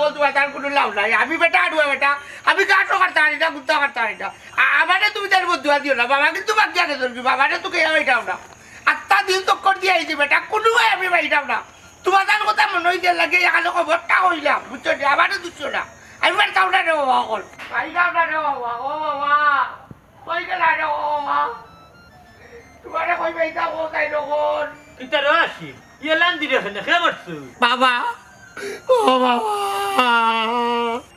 পাগল তোমার তার কোনো লাভ নাই আমি বেটা আড়ুয়া বেটা আমি কাঠও কাটতে পারি না গুত্তা কাটতে পারি না আমারে তুমি তার বদুয়া দিও না বাবা কিন্তু বাকি আগে ধরবি বাবারে তো কেউ এটাও না আত্মা দিন তক্কর দিয়ে আইছি বেটা কোনো আমি বাইটাও না তোমার তার কথা মনে হইতে লাগে এখানে খবরটা হইলাম বুঝছো আমারও দুশো না আমি পারতাম না রে বাবা অকল পাইতাম না রে বাবা ও বাবা কই গেলা রে ও বাবা তোমারে কই পাইতাম ও তাই নকল ইতারও আসি ইয়েলান দিরে ফেলে খেয়ে করছো বাবা ও বাবা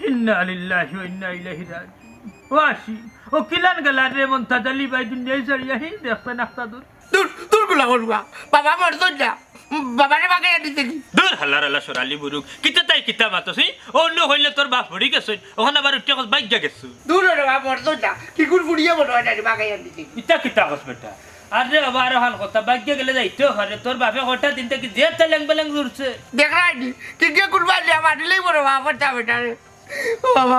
ইন্না লিল্লাহি ওয়া ইন্না ইলাইহি রাজিউন ও আসি ও কিলান গেলা রে মন্তাজ আলী ভাই দুনিয়ায় সরিয়াহি দেখতে নাস্তা দূর দূর দূর গুলা করবা বাবা মরতো না বাবারে বাগে দিতে দূর হাল্লার আল্লাহ সরালি বুরুক কিতা তাই কিতা মাতছি অন্য হইলে তোর বাপ মরি গেছে ওখানে আবার উঠে কস বাইক গেছে দূর রে বাবা মরতো না কি কুল ফুড়িয়ে বড় হয় না বাগে দিতে ইতা কিতা কস বেটা আরে বাবা আর হাল কথা বাইক গেলে যাইতে হরে তোর বাপে হঠাৎ দিন থেকে যে তেলেং বেলেং জুরছে দেখরানি কি কি কুরবা লিয়া মারিলেই বড় বাবা পড়তা বেটা রে ও বাবা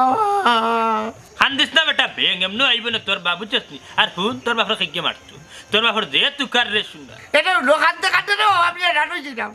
হান্দিস না বেটা বেং এমনো আইব না তোর বাবু চসনি আর হুন তোর বাপরে খাইকে মারতো তোর বাপর যে তুকার রে শুনা এটা লোকাতে কাটতে রে বাবা আমি রানো ছিলাম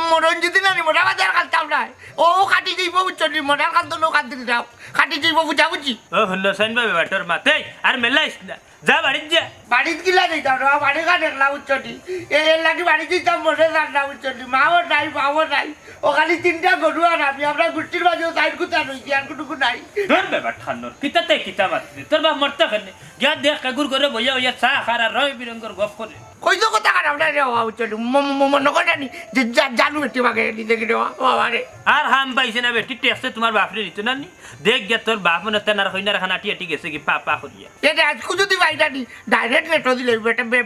মরঞ্জিত না মোটা বাজার কাটতাম না ও কাটি যাইব বুঝছি মোটার কাটতো লোক কাটতে দিতাম কাটি যাইব বুঝা বুঝছি ও হল্লো সাইন বাবা বেটার মাতে আর মেলাইস না যা বাড়ির যা বাড়িতে গিলা দিতাম না বাড়ি কা দেখলাম বুঝছি এর লাগি বাড়ি দিতাম বসে না বুঝছি মাও নাই বাবাও নাই ও খালি তিনটা গরু আর আমি আমরা গুষ্টির বাজেও সাইড কুতা রয়েছি আর কুটুকু নাই ধর বাবা ঠান্নর কিতা তাই কিতা মারতে তোর বাপ মরতে কেন গিয়া দেখ কাকুর করে বইয়া হইয়া চা খার আর রয় বিরঙ্গর গপ করে কইতো কথা খারাপ না রে বাবা বুঝছি মনে করি যে জানু একটি বাগে দিতে গেলে বাবা রে আর হাম পাইছে না বেটি টেস্টে তোমার বাপরে দিত না নি দেখ গিয়া তোর বাপ মনে তেনার হইনার খানা টিয়া গেছে কি পা পা করিয়া এটা আজকে যদি বাইটা দি ডাইরেক্ট লেটো দিলে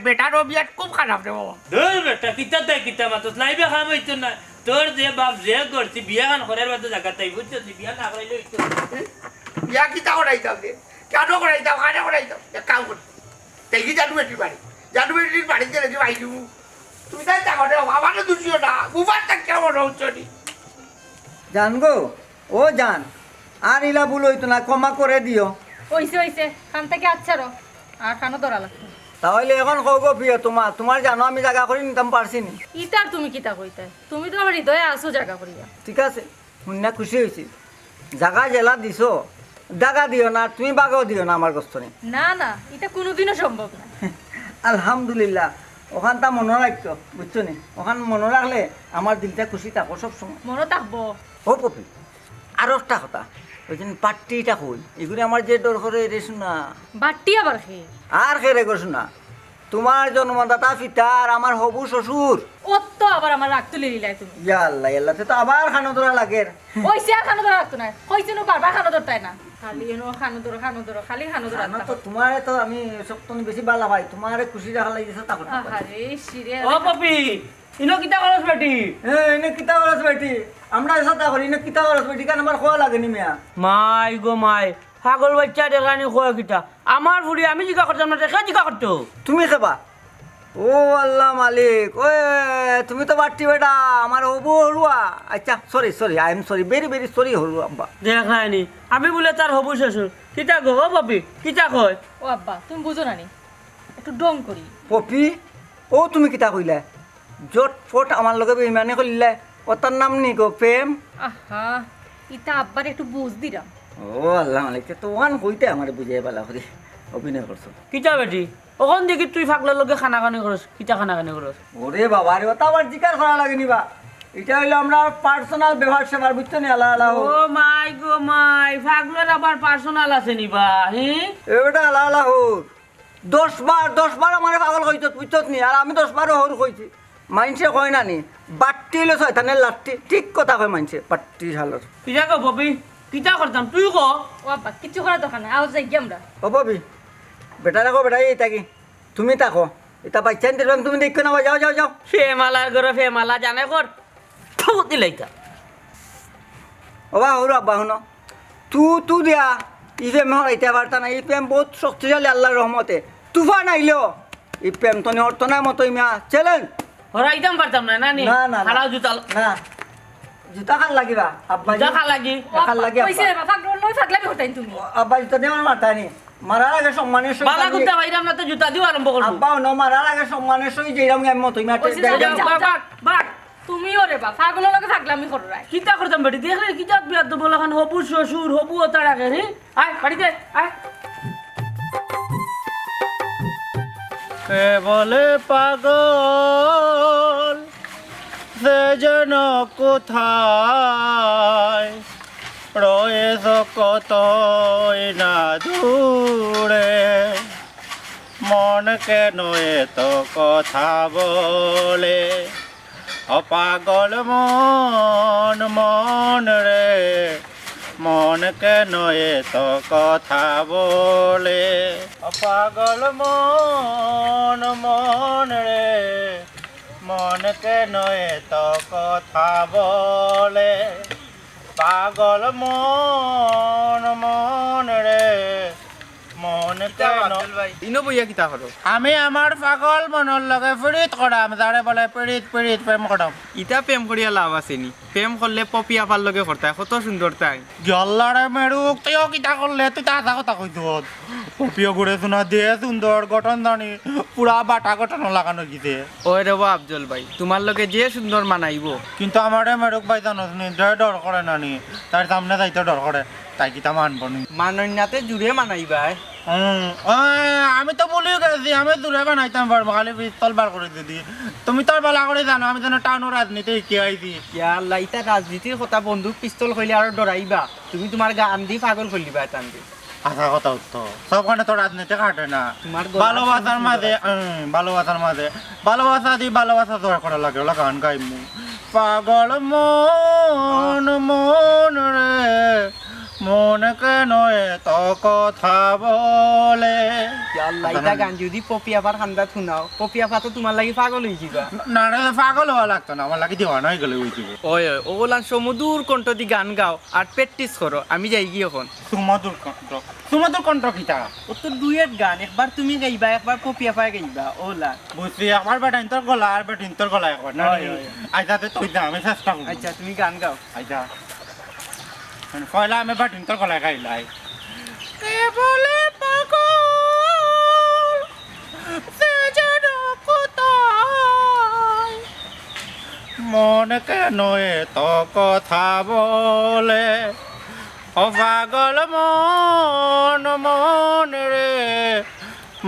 বেটারও বিয়াট খুব খারাপ রে বাবা ধর বেটা কিতা তাই কিতা মাতস লাইবে খাম হইতো না তোর যে বাপ যে করছি বিয়া খান করার বাদে জায়গা তাই বুঝছিস বিয়া না করাইলে হইতো বিয়া কিতা করাইতাম রে কেন করাইতাম কানে করাইতাম এক কাম করি দেখি জানু বেটির বাড়ি জানু বেটির বাড়িতে রেখে বাইলি তুমি তাই তা করে আমাকে দুশিও না বুবার তা কেমন হচ্ছে জানগো ও জান আর ইলা ভুল হইতো না ক্ষমা করে দিও হইছে খান থেকে আচ্ছা রো আর খানো ধরা লাগতো তাহলে এখন কও গো প্রিয় তোমার জানো আমি জায়গা করে নিতাম পারছি নি ইতার তুমি কিতা কইতে তুমি তো আমার হৃদয়ে আসো জায়গা করিয়া ঠিক আছে শুনে খুশি হয়েছি জায়গা জেলা দিছো জায়গা দিও না তুমি বাগাও দিও না আমার কষ্ট নেই না না এটা কোনোদিনও সম্ভব না আলহামদুলিল্লাহ ওখান তা মনে রাখতো বুঝছো নি ওখান মনে রাখলে আমার দিলটা খুশি থাকো সবসময় মনে থাকবো ও পপি আরো একটা কথা ওই জন্য পাট্টিটা কই এগুলি আমার যে ডর করে রে শোনা বাট্টি আবার খেয়ে আর খেরে গো শোনা তোমার জন্মদাতা পিতা আর আমার হবু শ্বশুর ও তো আবার আমার রাগ তুলে দিলাই তুমি ইয়াল্লা ইয়াল্লাতে তো আবার খানো ধরা লাগে ওইসে আর খানো ধরা রাখতো না কইছে নো বারবার খানো ধরতাই না খালি এনো খানো ধরো খালি খানো ধরা খানো তো তোমার তো আমি সবতন বেশি বালা ভাই তোমার খুশি রাখা লাগিছে তা কথা আরে শিরে ও পপি ইনো কিতা করছ বেটি এনে কিতা করছ বেটি আমরা সাথে করি এনে কিতা করছ বেটি কান আমার খোয়া লাগে নি মিয়া মাই গো মাই পাগল বাচ্চা দেখানি কয় কিটা আমার বুড়ি আমি জিজ্ঞা করতাম না দেখা জিজ্ঞা করতো তুমি খাবা ও আল্লাহ মালিক ওই তুমি তো বাট্টি বেটা আমার হবু হরুয়া আচ্ছা sorry I am sorry very very sorry হরু আব্বা দেখ নাইনি আমি বলে তার হবু শ্বশুর কিতা গো ও বাপি কিতা কয় ও আব্বা তুমি বুঝো না নি একটু ডং করি পপি ও তুমি কিতা কইলা জট ফট আমার লগে বেইমানি কইলা ও তার নাম নি গো প্রেম আহা ইতা আব্বার একটু বুঝ দিলাম ও আল্লাহ মালিক তো ওখান কইতে আমার বুঝাই পালা করি অভিনয় করছো কিতা বেটি ওখান দেখি তুই ফাগলার লগে খানা খানি করস কিতা খানা খানি করস ওরে বাবা রে ওটা আবার জিকার করা লাগেনি বা এটা হইলো আমরা পার্সোনাল ব্যবহার সেবার বুঝছো নি আল্লাহ আল্লাহ ও মাই গো মাই ফাগলার আবার পার্সোনাল আছে নি বা এটা আল্লাহ আল্লাহ 10 বার আমার পাগল কইতো বুঝছো নি আর আমি 10 বারও হর কইছি মাইনসে কয় না নি বাট্টি লো শয়তানের লাট্টি ঠিক কথা কয় মাইনসে বাট্টি শালর কিতা গো বাপি কিতা করতাম তুই ক ও আব্বা কিছু করার দরকার নাই আও যাই গিয়ে আমরা ও ববি বেটা রাখো বেটা এই থাকি তুমি থাকো এটা বাচ্চা দিলাম তুমি দেখো না যাও ফেমালার ঘরে ফেমালা জানে কর ঠুতি লাইতা ও বা হরু আব্বা শুনো তু দিয়া ই প্রেম হইতে পারতা না এই প্রেম বহুত শক্তিশালী আল্লাহর রহমতে তুফান আইলো এই প্রেম তো অর্থ নাই মতো ইমা চ্যালেঞ্জ হরাইতাম পারতাম না নানি না হারাও জুতা না জুতা খান লাগিবা আব্বা জুতা খা লাগি খান লাগি কইছে বাবা ফাগল নই ফাগলামি হতাই তুমি আব্বা জুতা দিয়ে মারতা নি মারার আগে সম্মানের সহিত বালা কুত্তা বাইরাম না তো জুতা দিও আরম্ভ করব আব্বা ন মারার আগে সম্মানের সহিত যেরাম আমি মতো ইমা কইছে যাও, যাও। বাট তুমিও রে বা পাগলের লগে থাকলামি করো রাই কিতা করতাম বেটি দেখলে কিতা বিয়া তো বলা খান হবু শ্বশুর হবু ওতা রাখে রে আয় বাড়িতে আয় বলে পাগল সে যেন কোথায় রয়েছ কতই না দূরে মন কেন এত কথা বলে অপাগল মন মন রে মন কেন এত কথা বলে অপাগল মন মন রে মন কেন এত কথা বলে পাগল মন মন রে মন কেন ইনো বইয়া কিতা করো আমি আমার পাগল মনের লগে পীড়িত করাম যারে বলে পীড়িত পীড়িত প্রেম করাম ইটা প্রেম করিয়া লাভ আসেনি প্রেম করলে পপি আপার লগে করতায় কত সুন্দর তাই জল্লারে মেরুক তুইও কিতা করলে তুই তাজা কথা কইত পপিও ঘুরে শোনা দিয়ে সুন্দর গঠন জানি পুরা বাটা গঠন লাগানো গিতে ওই রে বা আফজল ভাই তোমার লগে যে সুন্দর মানাইব কিন্তু আমারে মেরুক ভাই জানোস নি যে ডর করে নানি তার সামনে যাইতে ডর করে তাই কিতা মানব নি মানন্যাতে জুড়ে মানাইবাই আমি তো বলি গেছি আমি দূরে বানাইতাম পারবো খালি পিস্তল বার করে দিদি তুমি তোর বেলা করে জানো আমি যেন টাউন রাজনীতি শিখে আইছি ইয়া আল্লাহ ইটা রাজনীতির কথা বন্দুক পিস্তল কইলে আর ডরাইবা তুমি তোমার গান দি পাগল কইলিবা তানকে আশা কথা উত্তর সবখানে তো রাজনীতি কাটে না তোমার গলা ভালোবাসার মাঝে ভালোবাসার মাঝে ভালোবাসা দি ভালোবাসা জয় করা লাগে ওলা গান গাইমু পাগল মন মন রে মন কেন এত কথা বলে ইয়া আল্লাহ ইটা গান যদি পপি আপার খান্দা শুনাও পপি আপা তো তোমার লাগি পাগল হইছিবা না রে পাগল হওয়া লাগতো না আমার লাগে দিওয়ানা হয়ে গেলে হয়েছিল ওই ওই ওগুলান সমুদূর কণ্ঠ দি গান গাও আর প্র্যাকটিস করো আমি যাই কি এখন সুমধুর কণ্ঠ কিতা ও তো ডুয়েট গান একবার তুমি গাইবা একবার পপি আপা গাইবা ওলা বুঝছি আমার বেটা ইন্তর গলা আর বেটা ইন্তর গলা একবার না হয়, হয়। আইসাতে তুই যা আমি চেষ্টা করবো আচ্ছা তুমি গান গাও আইসা পয়লা আমি বেটা ইন্তর গলা গাইলাই কেবলে পাগল সে যেন কোথায় মন কেন এত কথা বলে ও পাগল মন মন রে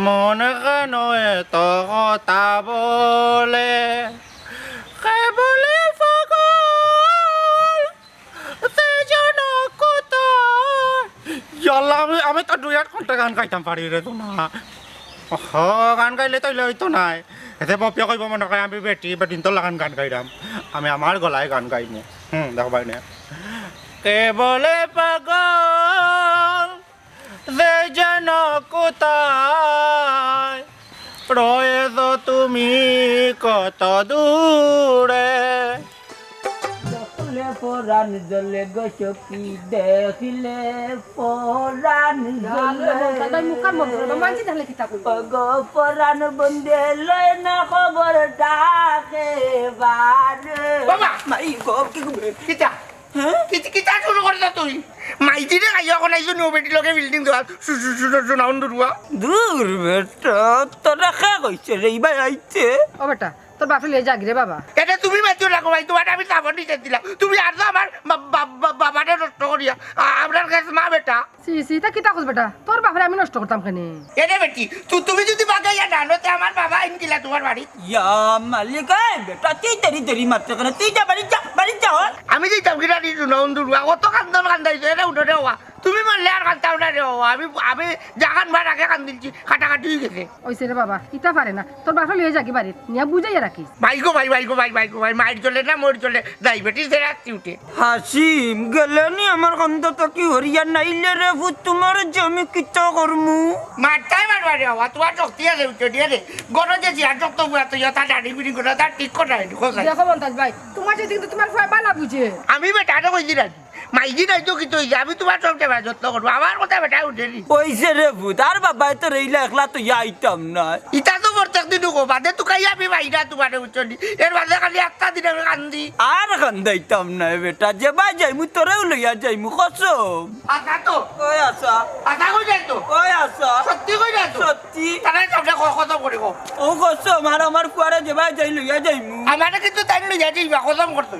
মন কেন এত কথা বলে কেবলে পাগল সে যেন কোথায় ইয়াল্লা আমি তো 2 ঘন্টা গান গাইতাম পারি রে তো না গান গাইলে তৈলে হইতো নাই এতে পপিয়া কইব মনে কয় আমি বেটিন তো লাগান গান গাইলাম আমি আমার গলায় গান গাইমু দেখবাই না কেবলে পাগল যে যেন কোথায় রয়েছ তুমি কত দূরে দেখলে পরাণ জলে গছকি দেখিলে পরাণ দাদা মুখার মধ্যে মানছি তাহলে কিতা কইব গো পরাণ বন্দে লয় না খবর ডাকে বারে বাবা! মাই গো কি কিতা কিতা শুরু করছ তুই মাইজিরে খাইয়া এখন আইছো নো বেটি লগে বিল্ডিং দেওয়া শোনাউন দুরুয়া দূর বেটা তোরা খা কইছে রে ইবা আইছে ও বেটা তোর বাপে লয়ে যাগি রে বাবা এটা তুমি মাইতো লাগো ভাই তোমার আমি সাবন দিতে দিলাম তুমি আর তো আমার বাবাটা নষ্ট করিয়া আপনার কাছে মা বেটা সি তা কিতা কইছ বেটা তোর বাপরে আমি নষ্ট করতাম কেনে এটা বেটি তুমি যদি বাগাইয়া ডানোতে আমার বাবা আইন গিলা তোমার বাড়ি ইয়া মালিক আই বেটা তুই তেরি মারতে কেন তুই যা বাড়ি যা আমি যেতাম কিনা দি শোনাউন দুরুয়া কত কান্দন কান্দাইছো এটা উঠে হওয়া তুমি মারলে আর কান্দাও না রে আমি জাগান ভার আগে কান্দিলছি কাটাকাটি হয়ে গেছে ওইছে রে বাবা ইতা পারে না তোর বাপে লয়ে যাগি বাড়ি নিয়া বুঝাইয়া রাখিস ভাইগো ভাই মাইর চলে না মোর চলে যাই বেটি সে রাখছি উঠে হাসিম গেলেনি আমার কান্দ তো কি হরিয়া নাইলে রে ভূত তোমার জমি কিতা করমু মারটাই মারবা রে হওয়া তোমার শক্তি আছে উঠে দিয়ে রে গণ যে জিয়ার শক্ত বুয়া তো তার দাড়ি বিড়ি করে তার ঠিক কথা দেখো মন্তাজ ভাই তোমার যে কিন্তু তোমার ভয় বালা বুঝে আমি বেটাটা কইছি রাখি মাইজি নাই তো কিন্তু আমি তোমার সবটা যত্ন করবো আমার কথা বেটা উঠেনি ওইছে রে ভূত আর বাবা তো রইলা একলা তো আইতাম না ইটা তো প্রত্যেক দিন বাদে তো খাই আমি ভাইরা তোমার উঠনি এর বাদে খালি একটা দিন আমি কান্দি আর কান্দাইতাম না বেটা যে বাই যাইমু তোরেও লইয়া যাইমু কসম আশা তো ওই আসা আশা কই যাই তো ওই আসা সত্যি কই যাই তো সত্যি তাহলে সবটা খতম করিব ও কষ্ট আমার ফুয়ারে যাবা যাই লইয়া যাইমু আমারে কিন্তু তাই লইয়া যাইবা খতম করতে